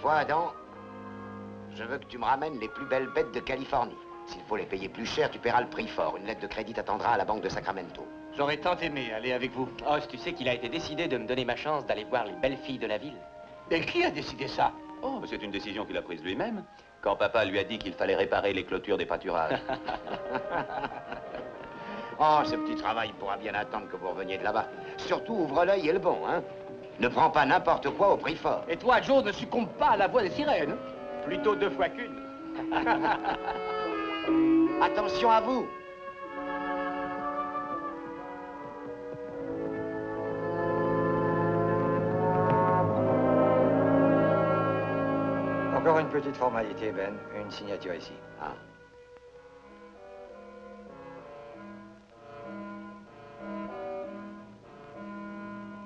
fois, Adam, je veux que tu me ramènes les plus belles bêtes de Californie. S'il faut les payer plus cher, tu paieras le prix fort. Une lettre de crédit t'attendra à la banque de Sacramento. J'aurais tant aimé aller avec vous. Hoss, tu sais qu'il a été décidé de me donner ma chance d'aller voir les belles filles de la ville. Mais qui a décidé ça? Oh, c'est une décision qu'il a prise lui-même, quand papa lui a dit qu'il fallait réparer les clôtures des pâturages. Oh, ce petit travail pourra bien attendre que vous reveniez de là-bas. Surtout, ouvre l'œil et le bon, hein. Ne prends pas n'importe quoi au prix fort. Et toi, Joe, ne succombe pas à la voix des sirènes. Plutôt 2 fois qu'une. Attention à vous. Encore une petite formalité, Ben. Une signature ici. Ah.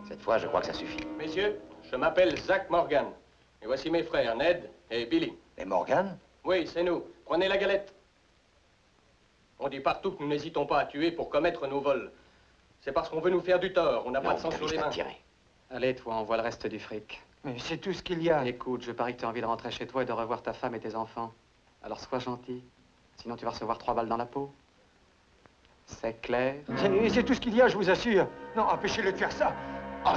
Cette fois, je crois que ça suffit. Messieurs, je m'appelle Zach Morgan. Et voici mes frères, Ned et Billy. Et Morgan? Oui, c'est nous. Prenez la galette. On dit partout que nous n'hésitons pas à tuer pour commettre nos vols. C'est parce qu'on veut nous faire du tort. On n'a pas de sang sur les mains. Allez, toi, on voit le reste du fric. Mais c'est tout ce qu'il y a. Écoute, je parie que tu as envie de rentrer chez toi et de revoir ta femme et tes enfants. Alors sois gentil. Sinon, tu vas recevoir 3 balles dans la peau. C'est clair? C'est tout ce qu'il y a, je vous assure. Non, empêchez-le de faire ça. Oh,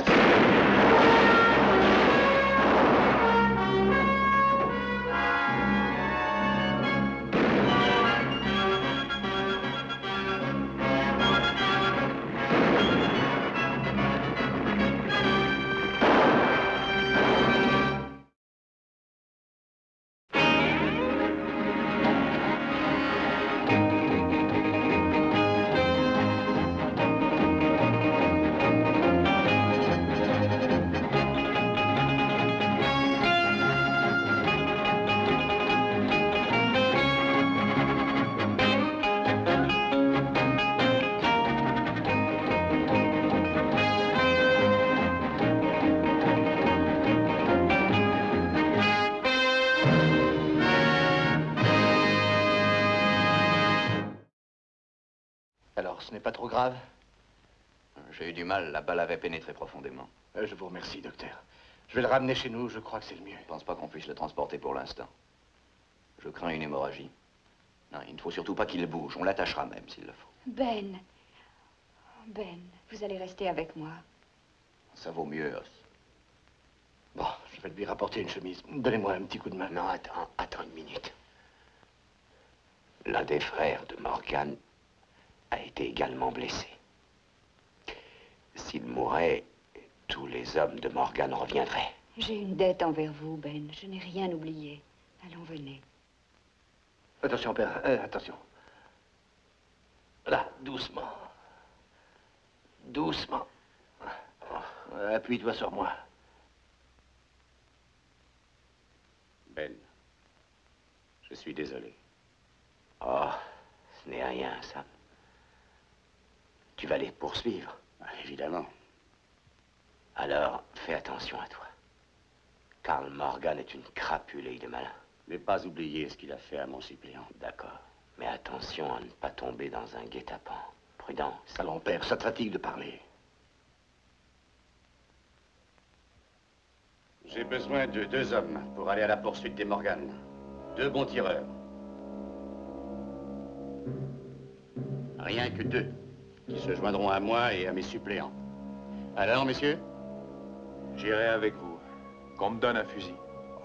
Alors, ce n'est pas trop grave? J'ai eu du mal, la balle avait pénétré profondément. Je vous remercie, docteur. Je vais le ramener chez nous, je crois que c'est le mieux. Je pense pas qu'on puisse le transporter pour l'instant. Je crains une hémorragie. Non, il ne faut surtout pas qu'il bouge. On l'attachera même s'il le faut. Ben, vous allez rester avec moi. Ça vaut mieux, Hoss. Bon, je vais lui rapporter une chemise. Donnez-moi un petit coup de main. Non, attends une minute. L'un des frères de Morgan a été également blessé. S'il mourait, tous les hommes de Morgan reviendraient. J'ai une dette envers vous, Ben. Je n'ai rien oublié. Allons, venez. Attention, père, attention. Là, doucement. Doucement. Appuie-toi sur moi. Ben, je suis désolé. Oh, ce n'est rien, Sam. Tu vas les poursuivre. Évidemment. Alors, fais attention à toi. Karl Morgan est une crapule et il est malin. Ne pas oublier ce qu'il a fait à mon suppléant. D'accord. Mais attention à ne pas tomber dans un guet-apens. Prudence. Allons, père, ça te fatigue de parler. J'ai besoin de 2 hommes pour aller à la poursuite des Morgan. 2 bons tireurs. Rien que 2, qui se joindront à moi et à mes suppléants. Alors, messieurs? J'irai avec vous. Qu'on me donne un fusil.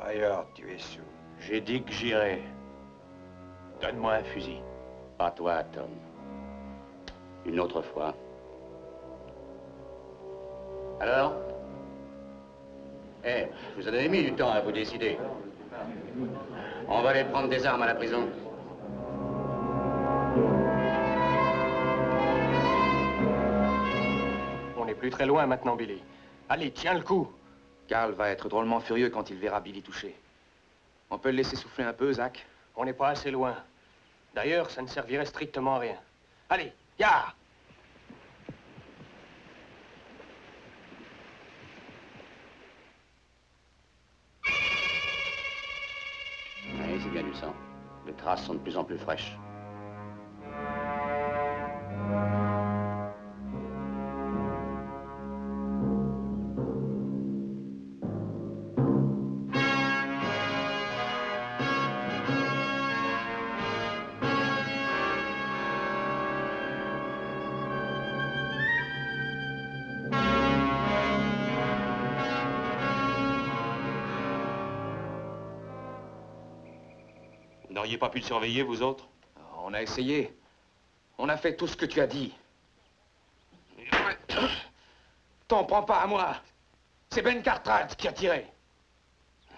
Ailleurs, tu es sous. J'ai dit que j'irai. Donne-moi un fusil. Pas toi, Tom. Une autre fois. Alors? Eh, je vous avez mis du temps à vous décider. On va aller prendre des armes à la prison. On n'est plus très loin maintenant, Billy. Allez, tiens le coup. Karl va être drôlement furieux quand il verra Billy touché. On peut le laisser souffler un peu, Zach? On n'est pas assez loin. D'ailleurs, ça ne servirait strictement à rien. Allez, ya! Oui, c'est bien du sang. Les traces sont de plus en plus fraîches. Vous n'auriez pas pu le surveiller, vous autres? On a essayé. On a fait tout ce que tu as dit. T'en prends pas à moi. C'est Ben Cartwright qui a tiré.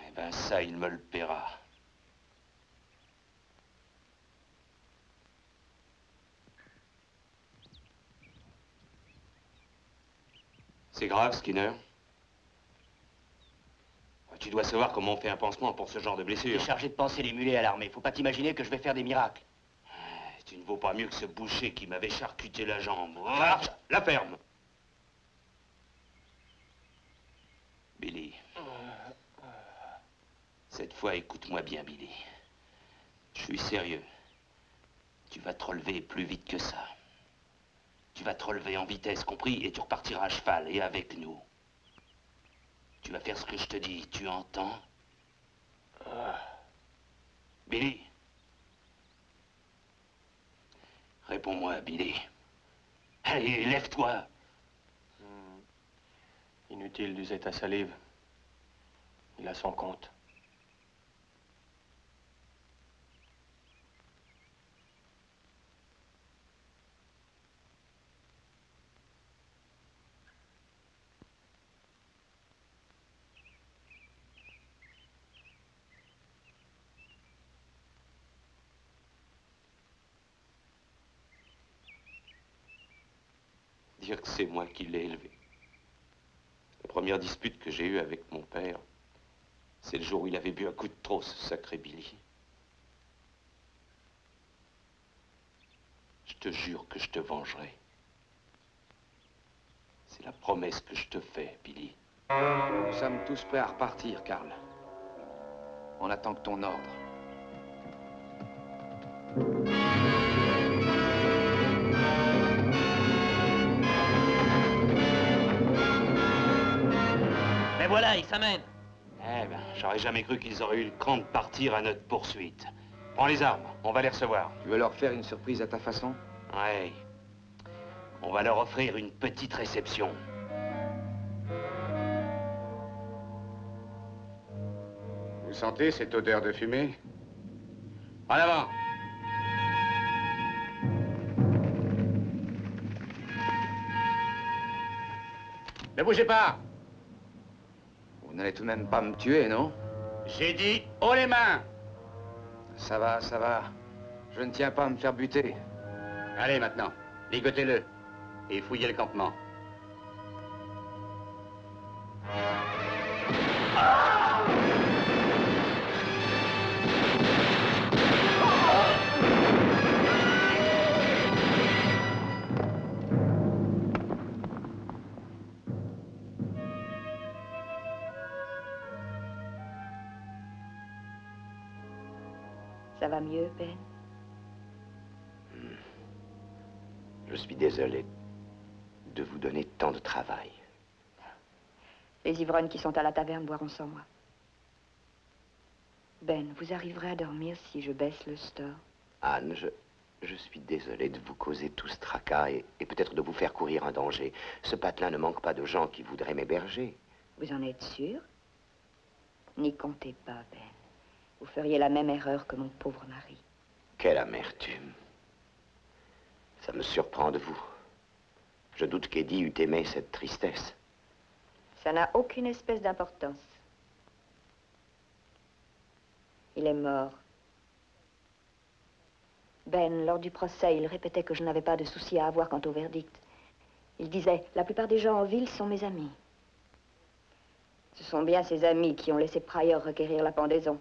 Eh ben ça, il me le paiera. C'est grave, Skinner. Tu dois savoir comment on fait un pansement pour ce genre de blessure. T'es chargé de panser les mulets à l'armée. Faut pas t'imaginer que je vais faire des miracles. Tu ne vaux pas mieux que ce boucher qui m'avait charcuté la jambe. Marche, la ferme. Billy. Cette fois, écoute-moi bien, Billy. Je suis sérieux. Tu vas te relever plus vite que ça. Tu vas te relever en vitesse, compris? Et tu repartiras à cheval et avec nous. Tu vas faire ce que je te dis, tu entends? Billy? Réponds-moi, Billy. Allez, lève-toi. Inutile d'user ta salive. Il a son compte. Dire que c'est moi qui l'ai élevé. La première dispute que j'ai eue avec mon père, c'est le jour où il avait bu un coup de trop, ce sacré Billy. Je te jure que je te vengerai. C'est la promesse que je te fais, Billy. Nous sommes tous prêts à repartir, Karl. On attend que ton ordre. Mais voilà, il s'amène. Eh ben, j'aurais jamais cru qu'ils auraient eu le cran de partir à notre poursuite. Prends les armes, on va les recevoir. Tu veux leur faire une surprise à ta façon? Ouais. On va leur offrir une petite réception. Vous sentez cette odeur de fumée? En avant! Ne bougez pas! Vous n'allez tout de même pas me tuer, non? J'ai dit haut les mains! Ça va, ça va. Je ne tiens pas à me faire buter. Allez maintenant, ligotez-le et fouillez le campement. Ça va mieux, Ben? Je suis désolé de vous donner tant de travail. Les ivrognes qui sont à la taverne boiront sans moi. Ben, vous arriverez à dormir si je baisse le store? Anne, je suis désolé de vous causer tout ce tracas et peut-être de vous faire courir un danger. Ce patelin ne manque pas de gens qui voudraient m'héberger. Vous en êtes sûr? N'y comptez pas, Ben. Vous feriez la même erreur que mon pauvre mari. Quelle amertume. Ça me surprend de vous. Je doute qu'Eddie eût aimé cette tristesse. Ça n'a aucune espèce d'importance. Il est mort. Ben, lors du procès, il répétait que je n'avais pas de souci à avoir quant au verdict. Il disait, la plupart des gens en ville sont mes amis. Ce sont bien ces amis qui ont laissé Pryor requérir la pendaison.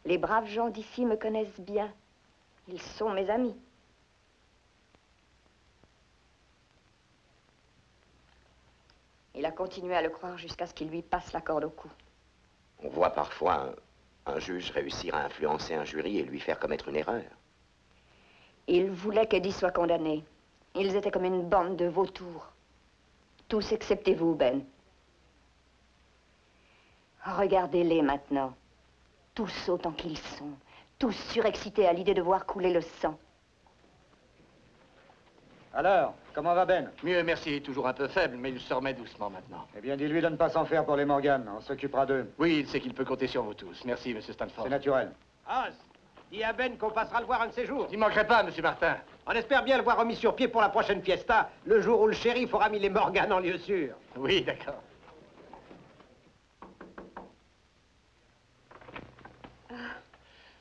Les braves gens d'ici me connaissent bien. Ils sont mes amis. Il a continué à le croire jusqu'à ce qu'il lui passe la corde au cou. On voit parfois un juge réussir à influencer un jury et lui faire commettre une erreur. Il voulait qu'Eddie soit condamné. Ils étaient comme une bande de vautours. Tous excepté vous, Ben. Regardez-les maintenant. Tous autant qu'ils sont. Tous surexcités à l'idée de voir couler le sang. Alors, comment va Ben? Mieux, merci. Toujours un peu faible, mais il se remet doucement maintenant. Eh bien, dis-lui de ne pas s'en faire pour les Morgan. On s'occupera d'eux. Oui, il sait qu'il peut compter sur vous tous. Merci, monsieur Stanford. C'est naturel. Hans, Dis à Ben qu'on passera le voir un de ces jours. J'y manquerai pas, monsieur Martin. On espère bien le voir remis sur pied pour la prochaine fiesta, le jour où le shérif aura mis les Morgan en lieu sûr. Oui, d'accord.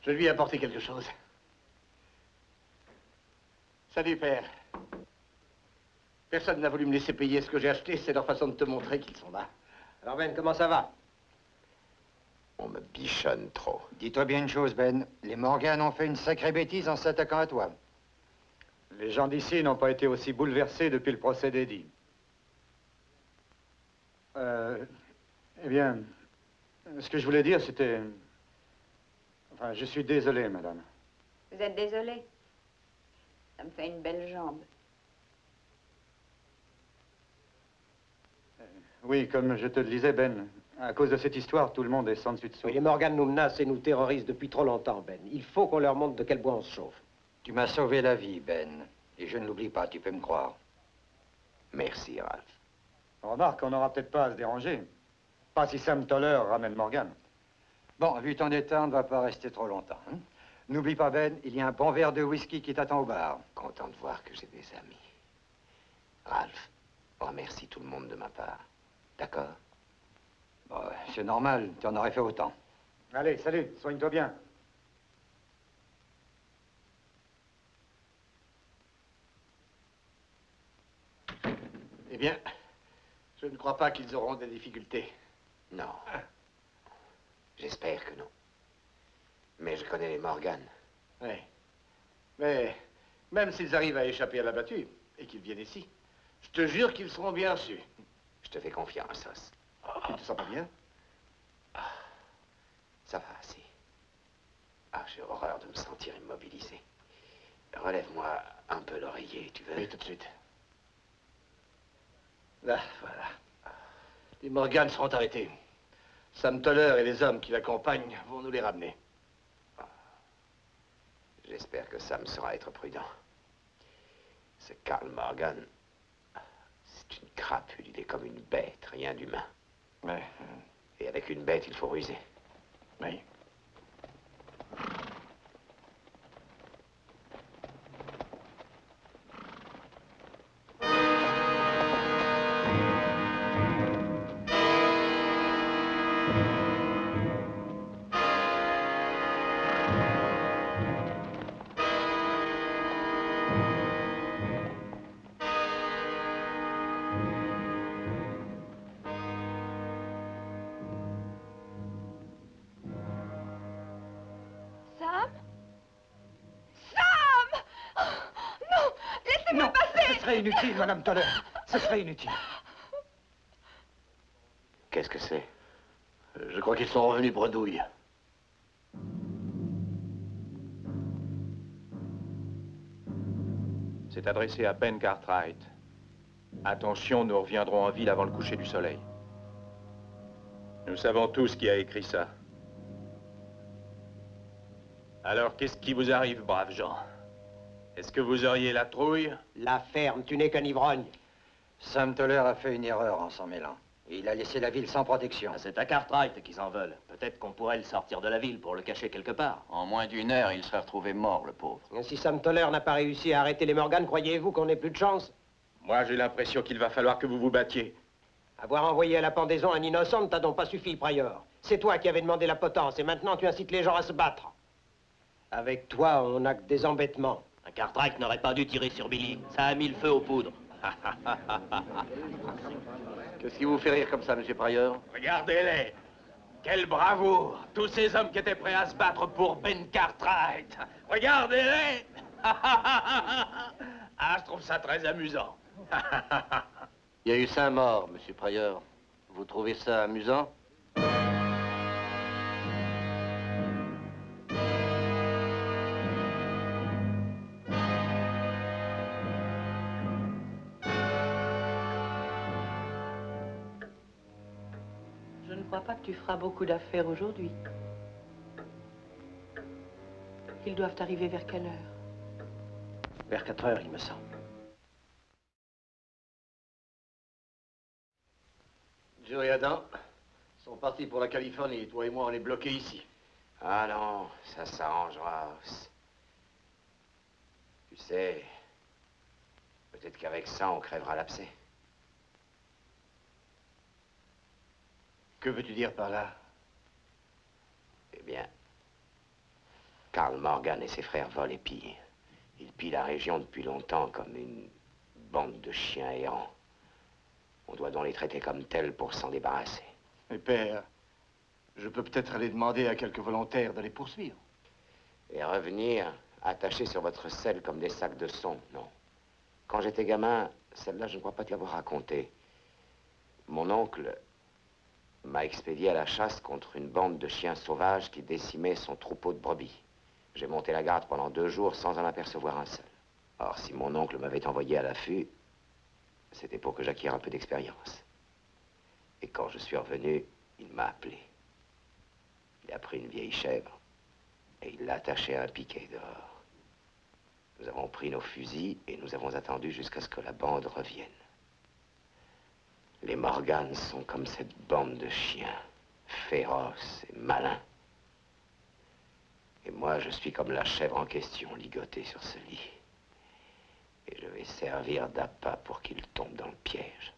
Je lui ai apporté quelque chose. Salut, père. Personne n'a voulu me laisser payer ce que j'ai acheté, c'est leur façon de te montrer qu'ils sont là. Alors Ben, comment ça va? On me bichonne trop. Dis-toi bien une chose, Ben. Les Morgan ont fait une sacrée bêtise en s'attaquant à toi. Les gens d'ici n'ont pas été aussi bouleversés depuis le procès d'Eddie. Eh bien, ce que je voulais dire, c'était... Enfin, je suis désolé, madame. Vous êtes désolé? Ça me fait une belle jambe. Oui, comme je te le disais, Ben, à cause de cette histoire, tout le monde est sans dessus dessous. Oui, les Morgan nous menacent et nous terrorisent depuis trop longtemps, Ben. Il faut qu'on leur montre de quel bois on se chauffe. Tu m'as sauvé la vie, Ben. Et je ne l'oublie pas, tu peux me croire. Merci, Ralph. Remarque, on n'aura peut-être pas à se déranger. Pas si Sam Toller ramène Morgan. Bon, vu ton état, on ne va pas rester trop longtemps. Hein? N'oublie pas, Ben, il y a un bon verre de whisky qui t'attend au bar. Content de voir que j'ai des amis. Ralph, remercie tout le monde de ma part. D'accord? Bon, c'est normal, tu en aurais fait autant. Allez, salut, soigne-toi bien. Eh bien, je ne crois pas qu'ils auront des difficultés. Non. J'espère que non. Mais je connais les Morgan. Oui. Mais même s'ils arrivent à échapper à la battue et qu'ils viennent ici, je te jure qu'ils seront bien reçus. Je te fais confiance, Os. Tu te sens pas bien? Ça va assez. Ah, j'ai horreur de me sentir immobilisé. Relève-moi un peu l'oreiller, tu veux? Oui, tout de suite. Là, voilà. Les Morgan seront arrêtés. Sam Toller et les hommes qui l'accompagnent vont nous les ramener. J'espère que Sam saura être prudent. Ce Karl Morgan, c'est une crapule, il est comme une bête, rien d'humain. Ouais. Et avec une bête, il faut ruser. Oui. Sam? Sam! Oh, non! Laissez-moi passer! Ce serait inutile, Madame Toller. Ce serait inutile. Qu'est-ce que c'est? Je crois qu'ils sont revenus bredouille. C'est adressé à Ben Cartwright. Attention, nous reviendrons en ville avant le coucher du soleil. Nous savons tous qui a écrit ça. Alors, qu'est-ce qui vous arrive, braves gens? Est-ce que vous auriez la trouille? La ferme, tu n'es qu'un ivrogne. Sam Toller a fait une erreur en s'en mêlant. Et il a laissé la ville sans protection. C'est à Cartwright qu'ils en veulent. Peut-être qu'on pourrait le sortir de la ville pour le cacher quelque part. En moins d'une heure, il serait retrouvé mort, le pauvre. Si Sam Toller n'a pas réussi à arrêter les Morgan, croyez-vous qu'on ait plus de chance? Moi, j'ai l'impression qu'il va falloir que vous vous battiez. Avoir envoyé à la pendaison un innocent ne t'a donc pas suffi, Prior. C'est toi qui avais demandé la potence, et maintenant tu incites les gens à se battre. Avec toi, on n'a que des embêtements. Un Cartwright n'aurait pas dû tirer sur Billy. Ça a mis le feu aux poudres. Qu'est-ce qui vous fait rire comme ça, monsieur Pryor? Regardez-les. Quelle bravoure. Tous ces hommes qui étaient prêts à se battre pour Ben Cartwright. Regardez-les. Ah, je trouve ça très amusant. Il y a eu 5 morts, monsieur Pryor. Vous trouvez ça amusant? Je ne crois pas que tu feras beaucoup d'affaires aujourd'hui. Ils doivent arriver vers quelle heure? Vers 4 heures, il me semble. Joe et Adam sont partis pour la Californie. Toi et moi, on est bloqués ici. Ah non, ça s'arrangera. Tu sais, peut-être qu'avec ça, on crèvera l'abcès. Que veux-tu dire par là? Eh bien, Karl Morgan et ses frères volent et pillent. Ils pillent la région depuis longtemps comme une bande de chiens errants. On doit donc les traiter comme tels pour s'en débarrasser. Mais père, je peux peut-être aller demander à quelques volontaires de les poursuivre. Et revenir attachés sur votre selle comme des sacs de son, non. Quand j'étais gamin, celle-là, je ne crois pas te l'avoir racontée. Mon oncle m'a expédié à la chasse contre une bande de chiens sauvages qui décimaient son troupeau de brebis. J'ai monté la garde pendant 2 jours sans en apercevoir un seul. Or, si mon oncle m'avait envoyé à l'affût, c'était pour que j'acquière un peu d'expérience. Et quand je suis revenu, il m'a appelé. Il a pris une vieille chèvre et il l'a attachée à un piquet dehors. Nous avons pris nos fusils et nous avons attendu jusqu'à ce que la bande revienne. Les Morgan sont comme cette bande de chiens, féroces et malins. Et moi, je suis comme la chèvre en question, ligotée sur ce lit. Et je vais servir d'appât pour qu'il tombe dans le piège.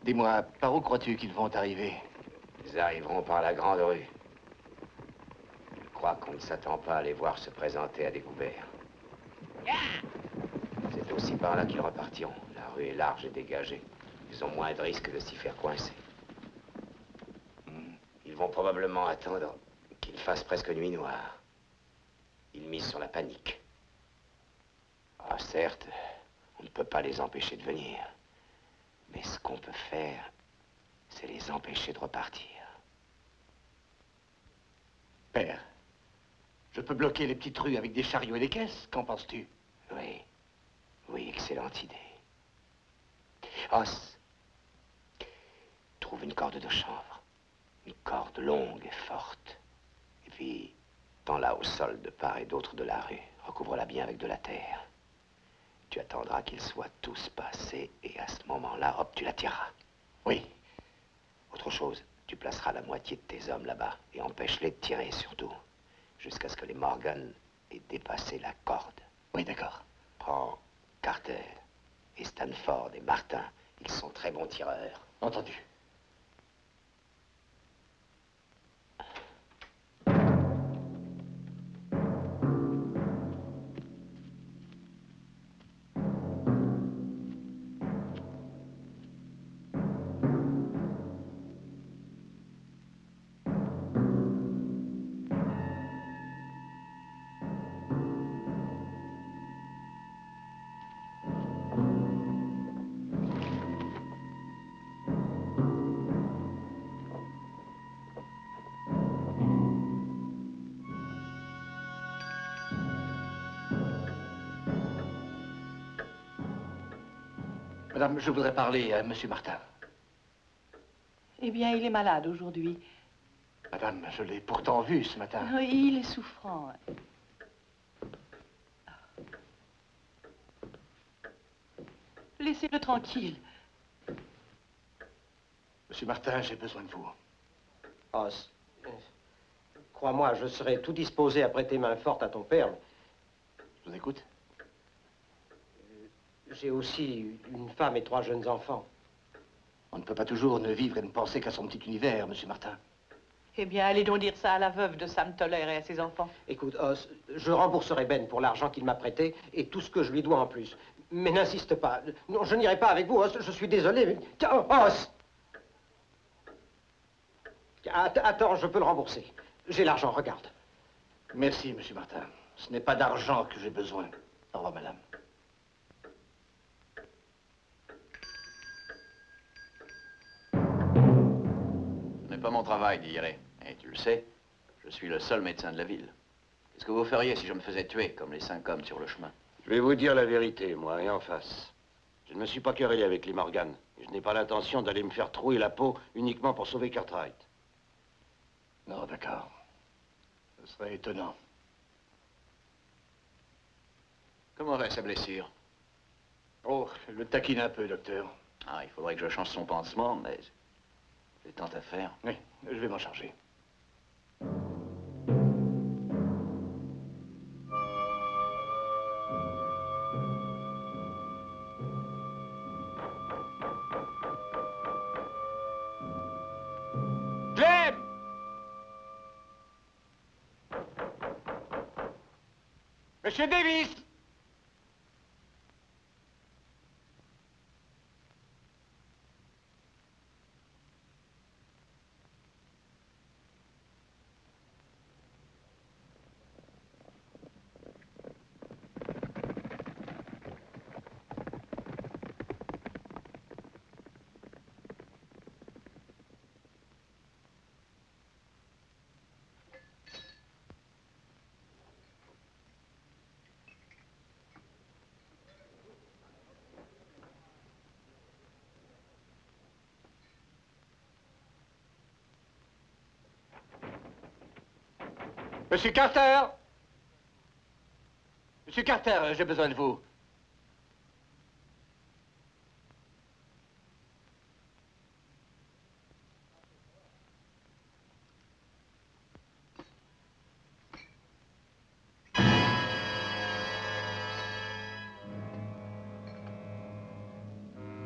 Dis-moi, par où crois-tu qu'ils vont arriver? Ils arriveront par la grande rue. Je crois qu'on ne s'attend pas à les voir se présenter à découvert. C'est aussi par là qu'ils repartiront. La rue est large et dégagée. Ils ont moins de risques de s'y faire coincer. Ils vont probablement attendre qu'il fasse presque nuit noire. Ils misent sur la panique. Ah, certes, on ne peut pas les empêcher de venir. Mais ce qu'on peut faire, c'est les empêcher de repartir. Père, je peux bloquer les petites rues avec des chariots et des caisses, qu'en penses-tu? Oui, oui, excellente idée. Os, trouve une corde de chanvre. Une corde longue et forte. Et puis, tends-la au sol de part et d'autre de la rue. Recouvre-la bien avec de la terre. Tu attendras qu'ils soient tous passés et à ce moment-là, hop, tu la tireras. Oui. Autre chose, tu placeras la moitié de tes hommes là-bas et empêche-les de tirer surtout. Jusqu'à ce que les Morgan aient dépassé la corde. Oui, d'accord. Prends Carter et Stanford et Martin. Ils sont très bons tireurs. Entendu. Madame, je voudrais parler à Monsieur Martin. Eh bien, il est malade aujourd'hui. Madame, je l'ai pourtant vu ce matin. Oui, il est souffrant. Laissez-le tranquille. Monsieur Martin, j'ai besoin de vous. Os, crois-moi, je serai tout disposé à prêter main forte à ton père. Je vous écoute. J'ai aussi une femme et 3 jeunes enfants. On ne peut pas toujours ne vivre et ne penser qu'à son petit univers, Monsieur Martin. Eh bien, allez donc dire ça à la veuve de Sam Toller et à ses enfants. Écoute, Os, je rembourserai Ben pour l'argent qu'il m'a prêté et tout ce que je lui dois en plus. Mais n'insiste pas. Non, je n'irai pas avec vous, Os. Je suis désolé, mais... Tiens, Os! Attends, je peux le rembourser. J'ai l'argent, regarde. Merci, Monsieur Martin. Ce n'est pas d'argent que j'ai besoin. Au revoir, madame. Ce n'est pas mon travail d'y aller. Et tu le sais, je suis le seul médecin de la ville. Qu'est-ce que vous feriez si je me faisais tuer, comme les 5 hommes sur le chemin? Je vais vous dire la vérité, moi, et en face. Je ne me suis pas querellé avec les Morgan. Et je n'ai pas l'intention d'aller me faire trouer la peau uniquement pour sauver Cartwright. Non, d'accord. Ce serait étonnant. Comment va sa blessure? Oh, je le taquine un peu, docteur. Ah, il faudrait que je change son pansement, mais c'est tant à faire. Oui, je vais m'en charger. Clem! Monsieur Davis! Monsieur Carter! Monsieur Carter, j'ai besoin de vous.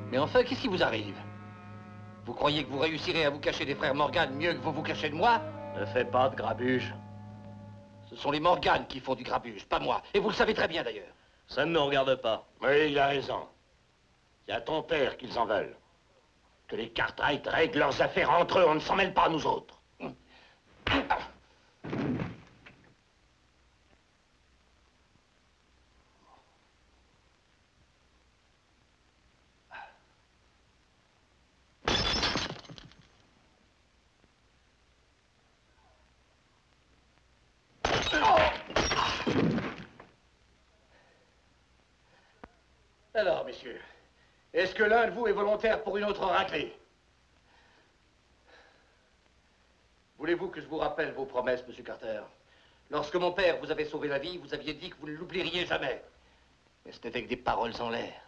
Mais enfin, qu'est-ce qui vous arrive? Vous croyez que vous réussirez à vous cacher des frères Morgan mieux que vous vous cachez de moi? Ne fais pas de grabuge. Ce sont les Morgan qui font du grabuge, pas moi. Et vous le savez très bien, d'ailleurs. Ça ne nous regarde pas. Oui, il a raison. C'est à ton père qu'ils en veulent. Que les Cartwright règlent leurs affaires entre eux, on ne s'en mêle pas, nous autres. Alors, messieurs, est-ce que l'un de vous est volontaire pour une autre raclée? Voulez-vous que je vous rappelle vos promesses, monsieur Carter? Lorsque mon père vous avait sauvé la vie, vous aviez dit que vous ne l'oublieriez jamais. Mais c'était avec des paroles en l'air.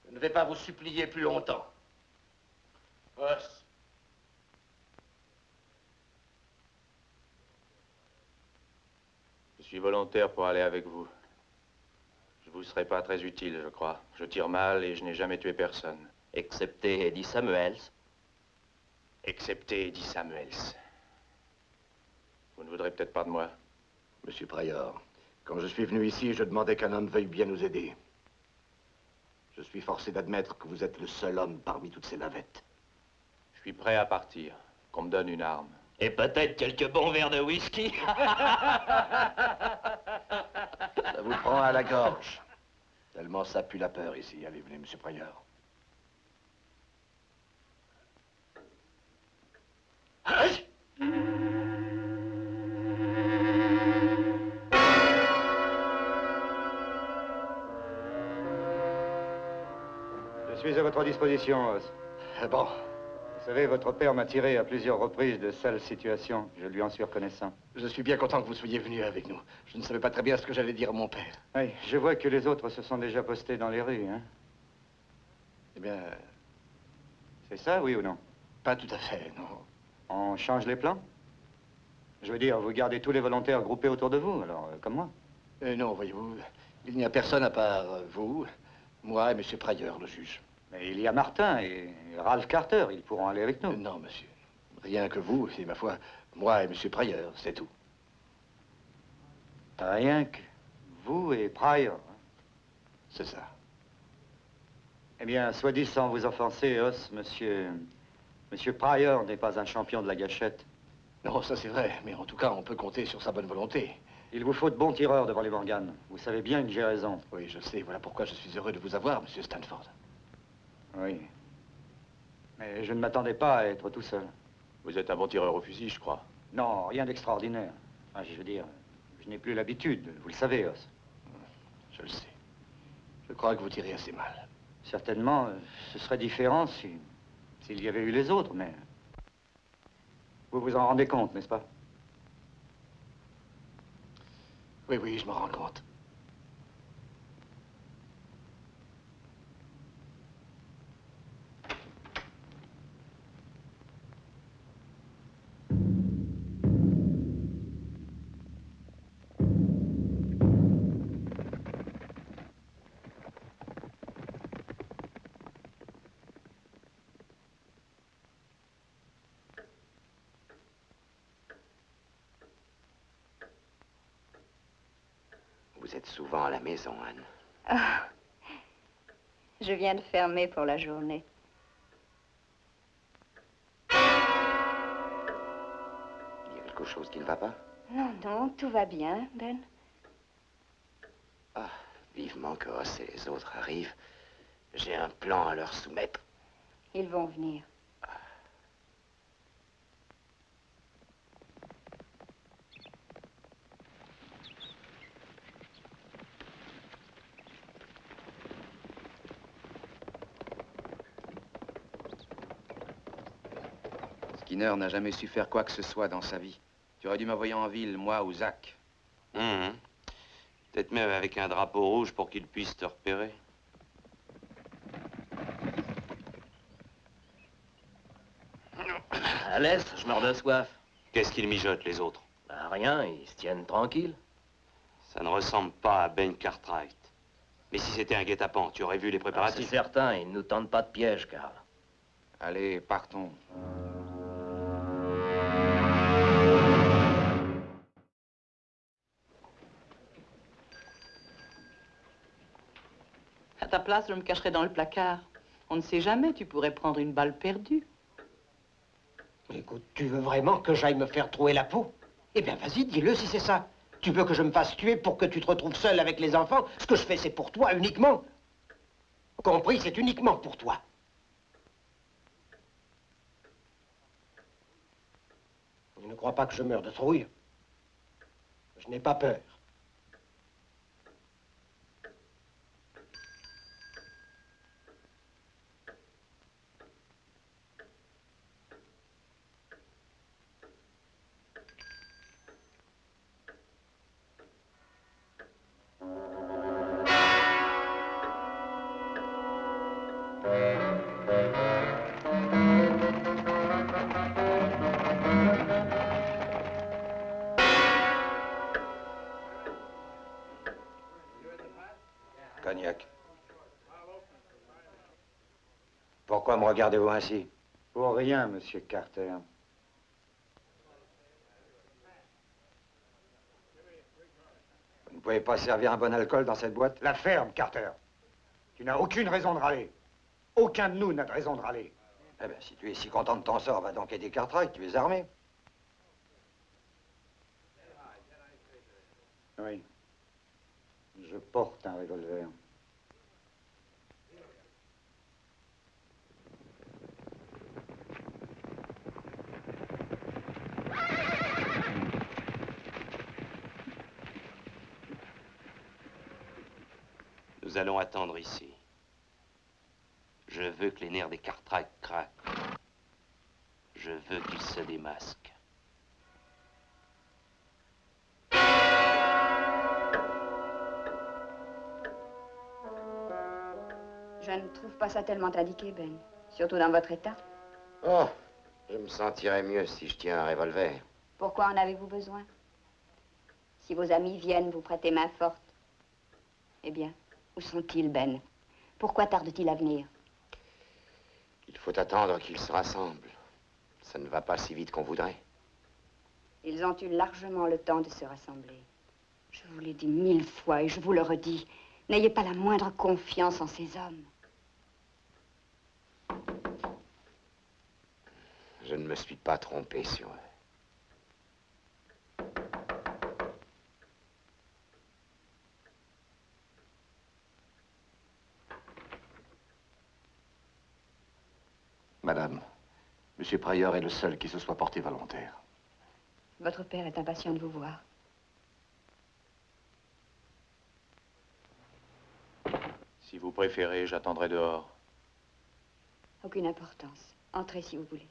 Je ne vais pas vous supplier plus longtemps. Os. Je suis volontaire pour aller avec vous. Je vous serai pas très utile, je crois. Je tire mal et je n'ai jamais tué personne. Excepté Eddie Samuels. Excepté Eddie Samuels. Vous ne voudrez peut-être pas de moi. Monsieur Pryor, quand je suis venu ici, je demandais qu'un homme veuille bien nous aider. Je suis forcé d'admettre que vous êtes le seul homme parmi toutes ces lavettes. Je suis prêt à partir. Qu'on me donne une arme. Et peut-être quelques bons verres de whisky. Ça vous prend à la gorge. Tellement ça pue la peur ici. Allez, venez, monsieur Pryor. Je suis à votre disposition, Os. Bon. Vous savez, votre père m'a tiré à plusieurs reprises de sales situations. Je lui en suis reconnaissant. Je suis bien content que vous soyez venu avec nous. Je ne savais pas très bien ce que j'allais dire à mon père. Oui, je vois que les autres se sont déjà postés dans les rues, hein? Eh bien... C'est ça, oui ou non? Pas tout à fait, non. On change les plans? Je veux dire, vous gardez tous les volontaires groupés autour de vous, alors, comme moi. Non, voyez-vous, il n'y a personne à part vous, moi et monsieur Pryor, le juge. Mais il y a Martin et Ralph Carter, ils pourront aller avec nous. Non, monsieur. Rien que vous, et ma foi, moi et monsieur Pryor, c'est tout. Rien que vous et Pryor. Hein? C'est ça. Eh bien, soit dit sans vous offenser, Os, monsieur Pryor n'est pas un champion de la gâchette. Non, ça c'est vrai, mais en tout cas, on peut compter sur sa bonne volonté. Il vous faut de bons tireurs devant les Morgan. Vous savez bien que j'ai raison. Oui, je sais. Voilà pourquoi je suis heureux de vous avoir, monsieur Stanford. Oui. Mais je ne m'attendais pas à être tout seul. Vous êtes un bon tireur au fusil, je crois. Non, rien d'extraordinaire. Enfin, je veux dire, je n'ai plus l'habitude, vous le savez, Os. Je le sais. Je crois que vous tirez assez mal. Certainement, ce serait différent s'il y avait eu les autres, mais... Vous vous en rendez compte, n'est-ce pas? Oui, oui, je m'en rends compte. Vous êtes souvent à la maison, Anne. Ah, je viens de fermer pour la journée. Il y a quelque chose qui ne va pas? Non, non, tout va bien, Ben. Ah, vivement que Ross et les autres arrivent. J'ai un plan à leur soumettre. Ils vont venir. Skinner n'a jamais su faire quoi que ce soit dans sa vie. Tu aurais dû m'envoyer en ville, moi ou Zach. Peut-être même avec un drapeau rouge pour qu'il puisse te repérer. À l'est, je meurs de soif. Qu'est-ce qu'ils mijotent, les autres? Bah, rien, ils se tiennent tranquilles. Ça ne ressemble pas à Ben Cartwright. Mais si c'était un guet-apens, tu aurais vu les préparatifs. C'est certain, ils ne nous tentent pas de piège, Karl. Allez, partons. À ta place, je me cacherais dans le placard. On ne sait jamais, tu pourrais prendre une balle perdue. Écoute, tu veux vraiment que j'aille me faire trouer la peau? Eh bien, vas-y, dis-le si c'est ça. Tu veux que je me fasse tuer pour que tu te retrouves seul avec les enfants? Ce que je fais, c'est pour toi uniquement. Compris, c'est uniquement pour toi. Je ne crois pas que je meure de trouille. Je n'ai pas peur. Cognac. Pourquoi me regardez-vous ainsi? Pour rien, monsieur Carter. Vous ne pouvez pas servir un bon alcool dans cette boîte? La ferme, Carter. Tu n'as aucune raison de râler. Aucun de nous n'a de raison de râler. Eh bien, si tu es si content de ton sort, va donc aider Cartwright, tu es armé. Oui. Je porte un revolver. Nous allons attendre ici. Je veux que les nerfs des Cartwright craquent. Je veux qu'ils se démasquent. Je ne trouve pas ça tellement indiqué, Ben. Surtout dans votre état. Oh, je me sentirais mieux si je tiens un revolver. Pourquoi en avez-vous besoin? Si vos amis viennent vous prêter main forte. Eh bien, où sont-ils, Ben? Pourquoi tarde-t-il à venir? Il faut attendre qu'ils se rassemblent. Ça ne va pas si vite qu'on voudrait. Ils ont eu largement le temps de se rassembler. Je vous l'ai dit 1000 fois et je vous le redis. N'ayez pas la moindre confiance en ces hommes. Je ne me suis pas trompé sur eux. Madame, Monsieur Pryor est le seul qui se soit porté volontaire. Votre père est impatient de vous voir. Si vous préférez, j'attendrai dehors. Aucune importance. Entrez si vous voulez.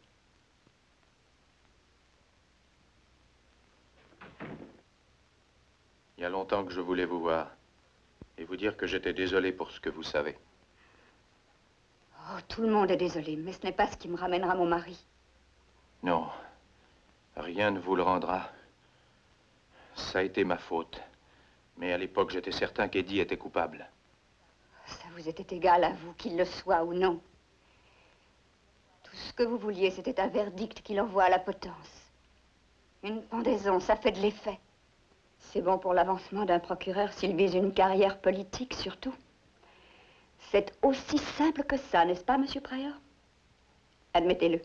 Il y a longtemps que je voulais vous voir et vous dire que j'étais désolé pour ce que vous savez. Oh, tout le monde est désolé, mais ce n'est pas ce qui me ramènera mon mari. Non, rien ne vous le rendra. Ça a été ma faute. Mais à l'époque, j'étais certain qu'Eddie était coupable. Ça vous était égal à vous, qu'il le soit ou non. Tout ce que vous vouliez, c'était un verdict qui l'envoie à la potence. Une pendaison, ça fait de l'effet. C'est bon pour l'avancement d'un procureur s'il vise une carrière politique, surtout. C'est aussi simple que ça, n'est-ce pas, Monsieur Pryor? Admettez-le.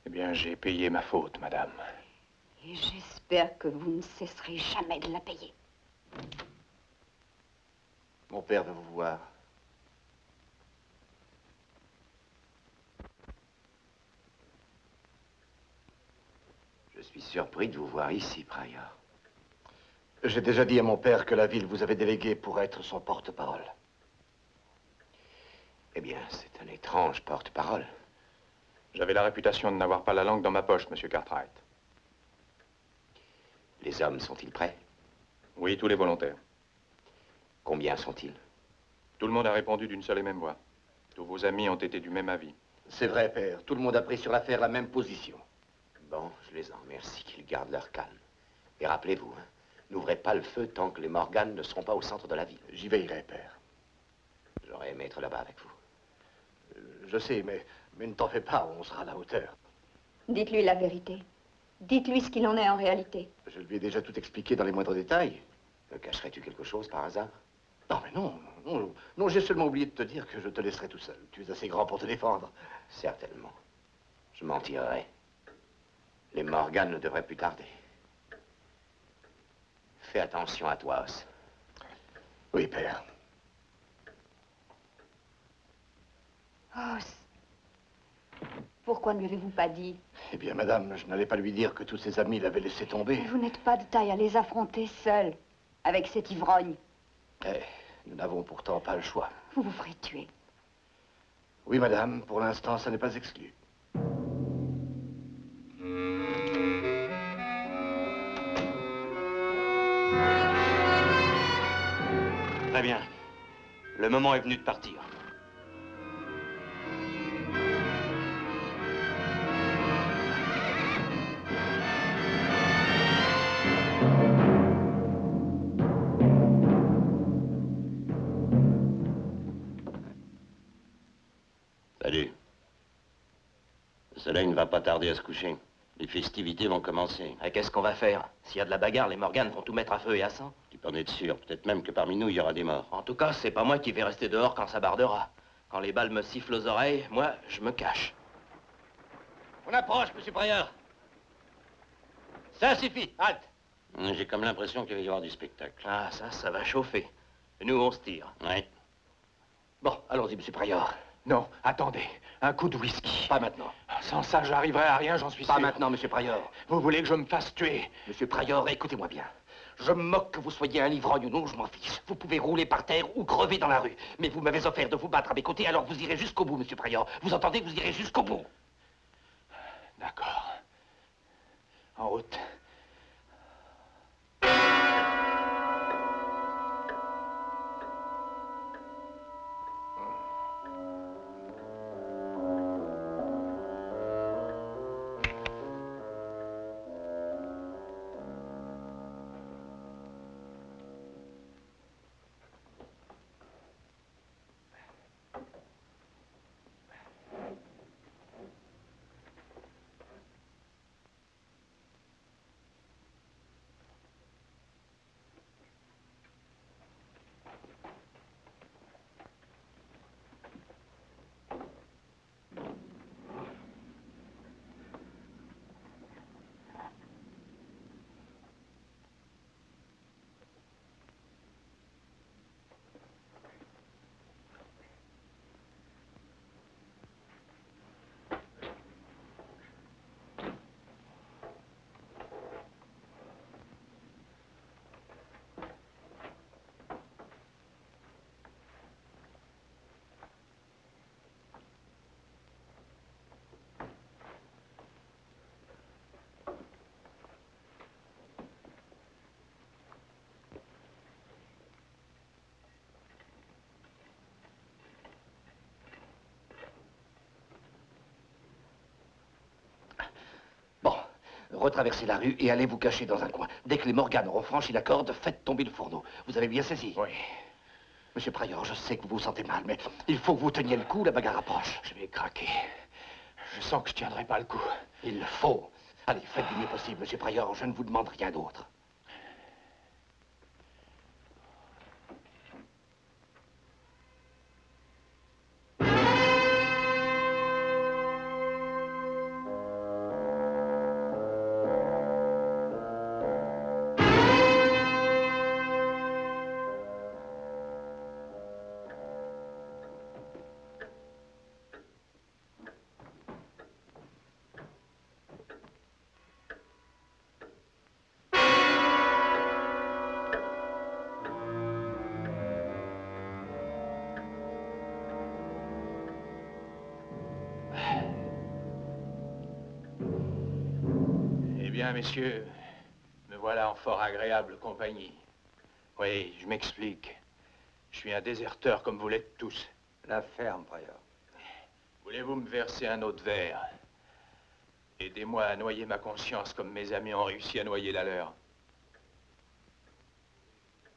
Eh bien, j'ai payé ma faute, madame. Et j'espère que vous ne cesserez jamais de la payer. Mon père veut vous voir. Je suis surpris de vous voir ici, Pryor. J'ai déjà dit à mon père que la ville vous avait délégué pour être son porte-parole. Eh bien, c'est un étrange porte-parole. J'avais la réputation de n'avoir pas la langue dans ma poche, Monsieur Cartwright. Les hommes sont-ils prêts? Oui, tous les volontaires. Combien sont-ils? Tout le monde a répondu d'une seule et même voix. Tous vos amis ont été du même avis. C'est vrai, père. Tout le monde a pris sur l'affaire la même position. Bon, je les en remercie qu'ils gardent leur calme. Et rappelez-vous, hein, n'ouvrez pas le feu tant que les Morgan ne seront pas au centre de la ville. J'y veillerai, père. J'aurais aimé être là-bas avec vous. Je sais, mais ne t'en fais pas, on sera à la hauteur. Dites-lui la vérité. Dites-lui ce qu'il en est en réalité. Je lui ai déjà tout expliqué dans les moindres détails. Me cacherais-tu quelque chose par hasard? Non, mais non, j'ai seulement oublié de te dire que je te laisserai tout seul. Tu es assez grand pour te défendre. Certainement. Je m'en tirerai. Les Morgan ne devraient plus tarder. Fais attention à toi, Os. Oui, père. Os, pourquoi ne lui avez-vous pas dit? Eh bien, madame, je n'allais pas lui dire que tous ses amis l'avaient laissé tomber. Vous n'êtes pas de taille à les affronter seul, avec cet ivrogne. Eh, nous n'avons pourtant pas le choix. Vous vous ferez tuer. Oui, madame, pour l'instant, ça n'est pas exclu. Très bien. Le moment est venu de partir. Salut. Le soleil ne va pas tarder à se coucher. Les festivités vont commencer. Et qu'est-ce qu'on va faire? S'il y a de la bagarre, les Morgan vont tout mettre à feu et à sang. Tu peux en être sûr. Peut-être même que parmi nous, il y aura des morts. En tout cas, c'est pas moi qui vais rester dehors quand ça bardera. Quand les balles me sifflent aux oreilles, moi, je me cache. On approche, monsieur Pryor. Ça suffit, halte. J'ai comme l'impression qu'il va y avoir du spectacle. Ah, ça va chauffer. Et nous, on se tire. Oui. Bon, allons-y, monsieur Pryor. Non, attendez. Un coup de whisky. Pas maintenant. Sans ça, j'arriverai à rien, j'en suis sûr. Pas maintenant, monsieur Pryor. Vous voulez que je me fasse tuer? Monsieur Pryor, écoutez-moi bien. Je me moque que vous soyez un ivrogne ou non, je m'en fiche. Vous pouvez rouler par terre ou crever dans la rue. Mais vous m'avez offert de vous battre à mes côtés, alors vous irez jusqu'au bout, monsieur Pryor. Vous entendez? Vous irez jusqu'au bout. D'accord. En route. Retraversez la rue et allez vous cacher dans un coin. Dès que les Morgan auront franchi la corde, faites tomber le fourneau. Vous avez bien saisi? Oui. Monsieur Pryor, je sais que vous vous sentez mal, mais il faut que vous teniez le coup, la bagarre approche. Je vais craquer. Je sens que je tiendrai pas le coup. Il le faut. Allez, faites du mieux possible, monsieur Pryor. Je ne vous demande rien d'autre. Eh bien, messieurs, me voilà en fort agréable compagnie. Oui, je m'explique. Je suis un déserteur comme vous l'êtes tous. La ferme, Pryor. Voulez-vous me verser un autre verre? Aidez-moi à noyer ma conscience comme mes amis ont réussi à noyer la leur.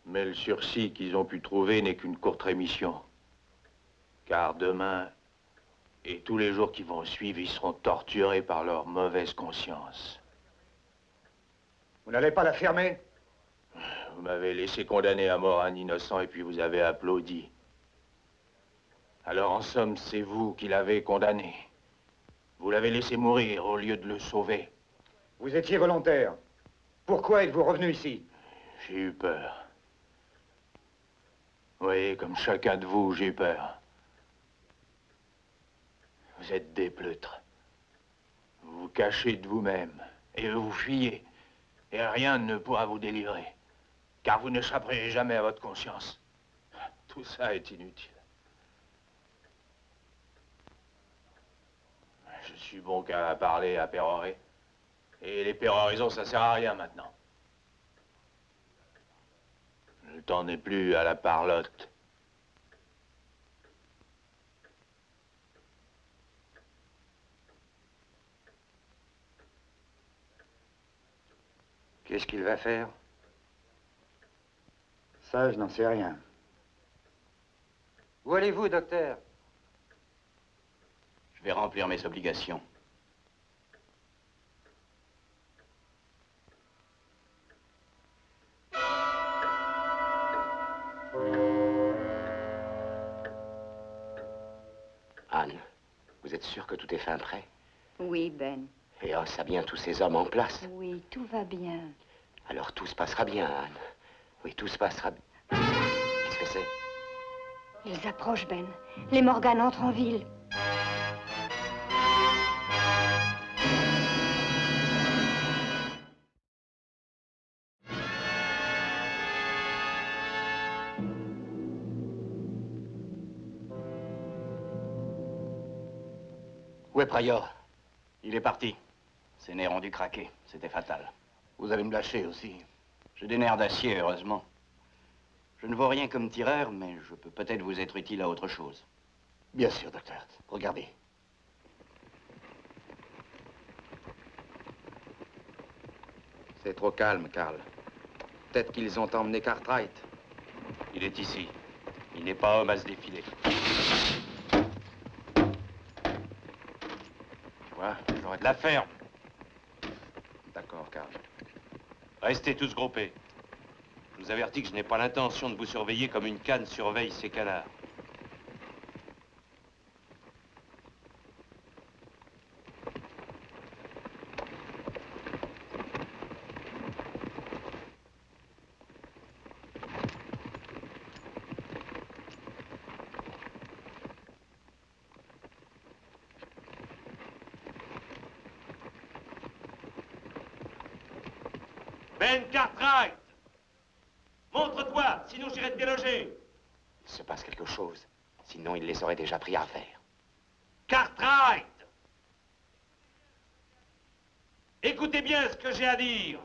Mais le sursis qu'ils ont pu trouver n'est qu'une courte rémission. Car demain et tous les jours qui vont suivre, ils seront torturés par leur mauvaise conscience. Vous n'allez pas la fermer? Vous m'avez laissé condamner à mort un innocent et puis vous avez applaudi. Alors en somme, c'est vous qui l'avez condamné. Vous l'avez laissé mourir au lieu de le sauver. Vous étiez volontaire. Pourquoi êtes-vous revenu ici? J'ai eu peur. Oui, comme chacun de vous, j'ai eu peur. Vous êtes des pleutres. Vous vous cachez de vous-même et vous fuyez. Et rien ne pourra vous délivrer. Car vous n'échapperez jamais à votre conscience. Tout ça est inutile. Je suis bon qu'à parler, à pérorer. Et les péroraisons, ça sert à rien maintenant. Le temps n'est plus à la parlotte. Qu'est-ce qu'il va faire? Ça, je n'en sais rien. Où allez-vous, docteur? Je vais remplir mes obligations. Anne, vous êtes sûre que tout est fin prêt? Oui, Ben. Et on a bien tous ces hommes en place? Oui, tout va bien. Alors tout se passera bien, Anne. Oui, tout se passera bien. Qu'est-ce que c'est? Ils approchent, Ben. Les Morgan entrent en ville. Où est Pryor? Il est parti. Ses nerfs ont dû craquer. C'était fatal. Vous allez me lâcher aussi. J'ai des nerfs d'acier, heureusement. Je ne vaux rien comme tireur, mais je peux peut-être vous être utile à autre chose. Bien sûr, docteur. Regardez. C'est trop calme, Carl. Peut-être qu'ils ont emmené Cartwright. Il est ici. Il n'est pas homme à se défiler. Quoi? J'aurais... La ferme. D'accord, Carl. Restez tous groupés. Je vous avertis que je n'ai pas l'intention de vous surveiller comme une canne surveille ses canards. Ben Cartwright! Montre-toi, sinon j'irai te déloger. Il se passe quelque chose. Sinon, il les aurait déjà pris à faire. Cartwright! Écoutez bien ce que j'ai à dire.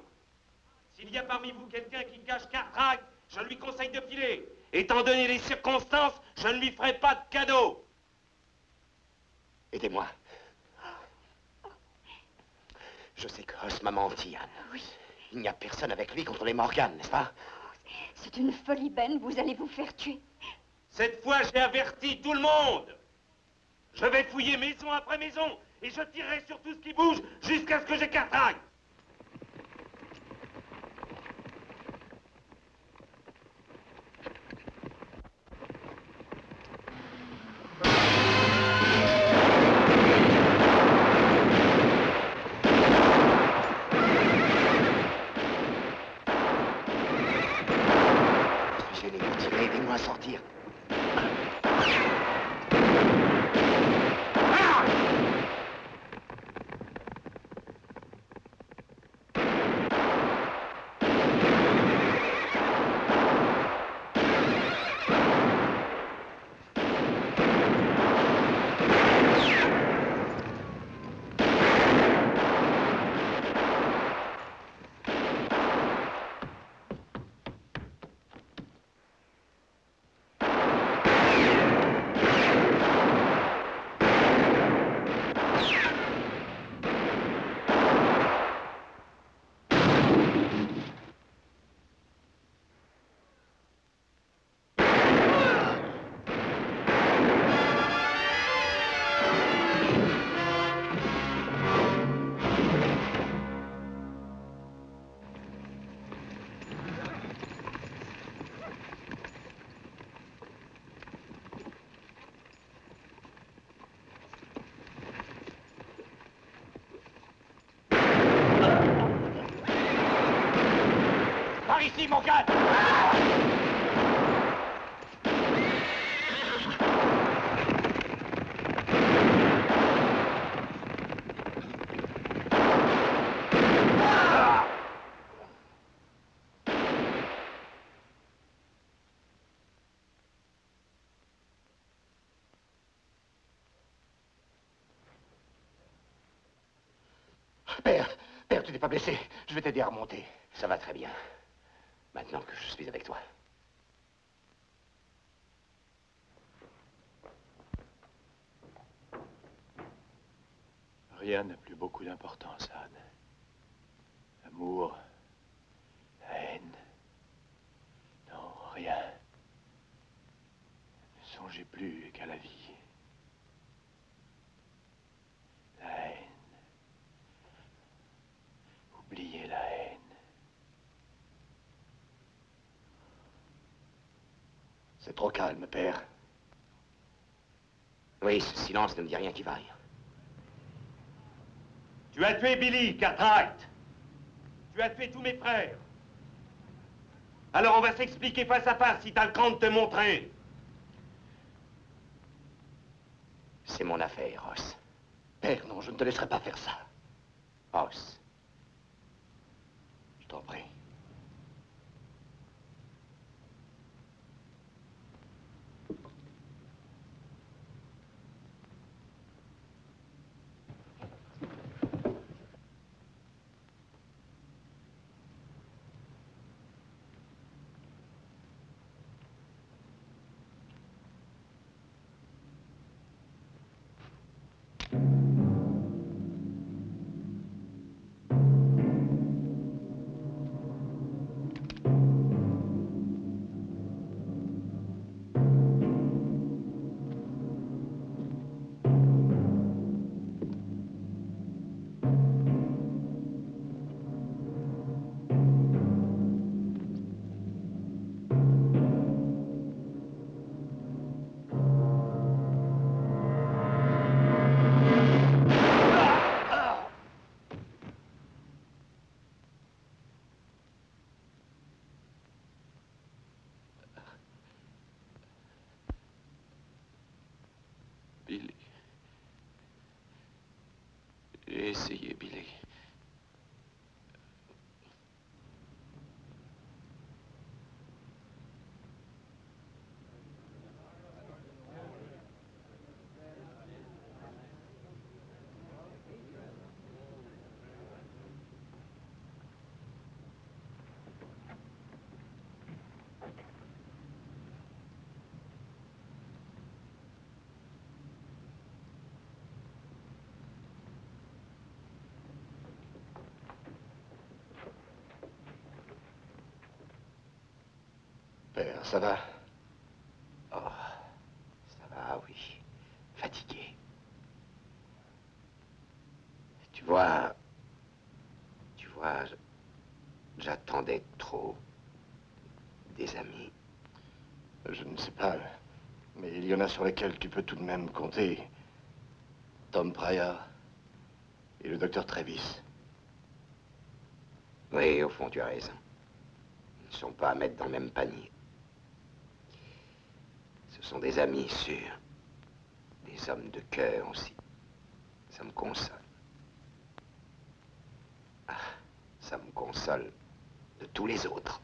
S'il y a parmi vous quelqu'un qui cache Cartwright, je lui conseille de filer. Étant donné les circonstances, je ne lui ferai pas de cadeau. Aidez-moi. Je sais que Huss m'a menti, Anne. Oui. Il n'y a personne avec lui contre les Morgan, n'est-ce pas? C'est une folie, Ben. Vous allez vous faire tuer. Cette fois, j'ai averti tout le monde. Je vais fouiller maison après maison. et je tirerai sur tout ce qui bouge jusqu'à ce que j'ai Cartwright. Je suis gêné, vous tirez, aidez-moi à sortir. Par ici, mon gars! Père, tu n'es pas blessé. Je vais t'aider à remonter. Ça va très bien. Maintenant que je suis avec toi. Rien n'a plus beaucoup d'importance, Anne. L'amour, la haine. Non, rien. Ne songez plus qu'à la vie. La haine. Oubliez la haine. C'est trop calme, père. Oui, ce silence ne me dit rien qui vaille. Tu as tué Billy, Cartwright. Tu as tué tous mes frères. Alors on va s'expliquer face à face si t'as le cran de te montrer. C'est mon affaire, Ross. Père, non, je ne te laisserai pas faire ça. Ross. Je t'en prie. Billy. J'ai essayé, Billy. Père, ça va? Oh, ça va, oui. Fatigué. Tu vois, j'attendais trop des amis. Je ne sais pas, mais il y en a sur lesquels tu peux tout de même compter. Tom Pryor et le docteur Travis. Oui, au fond, tu as raison. Ils ne sont pas à mettre dans le même panier. Ce sont des amis sûrs. Des hommes de cœur aussi. Ça me console. Ah, ça me console de tous les autres.